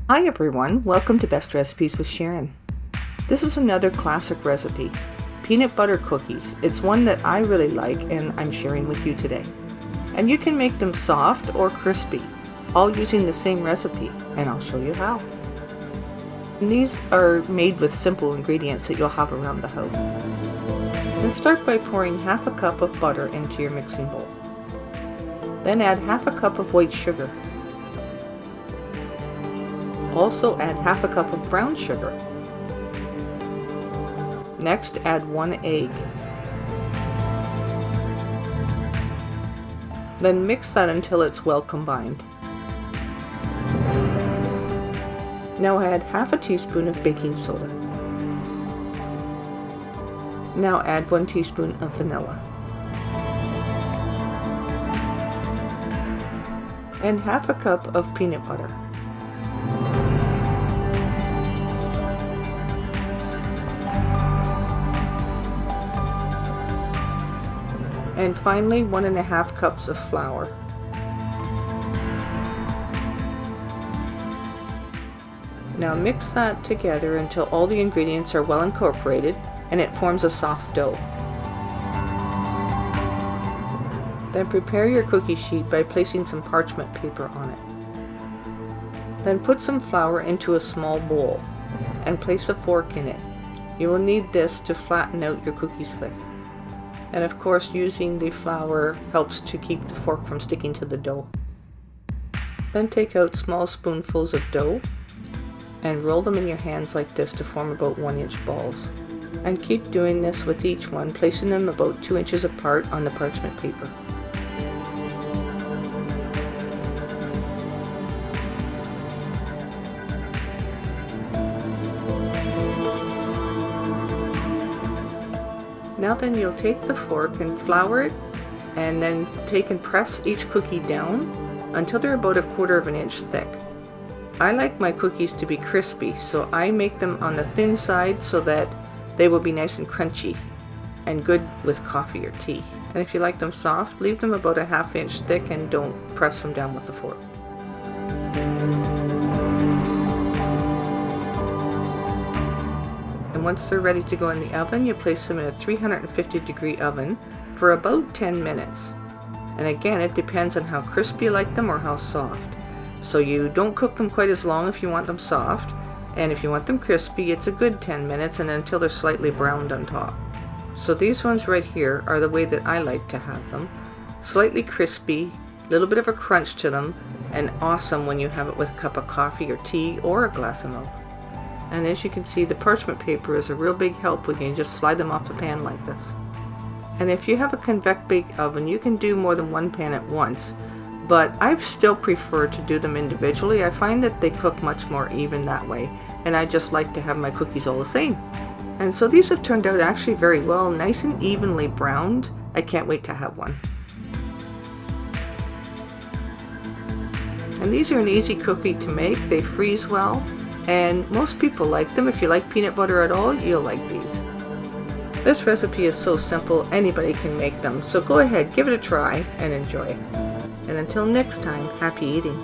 Hi everyone, welcome to Best Recipes with Sharon. This is another classic recipe, peanut butter cookies. It's one that I really like and I'm sharing with you today. And you can make them soft or crispy, all using the same recipe, and I'll show you how. And these are made with simple ingredients that you'll have around the house. And start by pouring half a cup of butter into your mixing bowl. Then add half a cup of white sugar. Also add half a cup of brown sugar. Next, add 1 egg. Then mix that until it's well combined. Now add half a teaspoon of baking soda. Now add 1 teaspoon of vanilla. And half a cup of peanut butter. And finally, 1½ cups of flour. Now mix that together until all the ingredients are well incorporated and it forms a soft dough. Then prepare your cookie sheet by placing some parchment paper on it. Then put some flour into a small bowl and place a fork in it. You will need this to flatten out your cookies with. And of course, using the flour helps to keep the fork from sticking to the dough. Then take out small spoonfuls of dough and roll them in your hands like this to form about 1-inch balls. And keep doing this with each one, placing them about 2 inches apart on the parchment paper. Now then, you'll take the fork and flour it, and then take and press each cookie down until they're about 1/4 inch thick. I like my cookies to be crispy, so I make them on the thin side so that they will be nice and crunchy and good with coffee or tea. And if you like them soft, leave them about 1/2 inch thick and don't press them down with the fork. And once they're ready to go in the oven, you place them in a 350-degree oven for about 10 minutes. And again, it depends on how crispy you like them or how soft. So you don't cook them quite as long if you want them soft, and if you want them crispy, it's a good 10 minutes and until they're slightly browned on top. So these ones right here are the way that I like to have them. Slightly crispy, a little bit of a crunch to them, and awesome when you have it with a cup of coffee or tea or a glass of milk. And as you can see, the parchment paper is a real big help when you just slide them off the pan like this. And if you have a convect bake oven, you can do more than one pan at once, but I still prefer to do them individually. I find that they cook much more even that way, and I just like to have my cookies all the same. And so these have turned out actually very well, nice and evenly browned. I can't wait to have one. And these are an easy cookie to make. They freeze well, and most people like them. If you like peanut butter at all, you'll like these. This recipe is so simple, anybody can make them. So go ahead, give it a try and enjoy. And until next time, happy eating.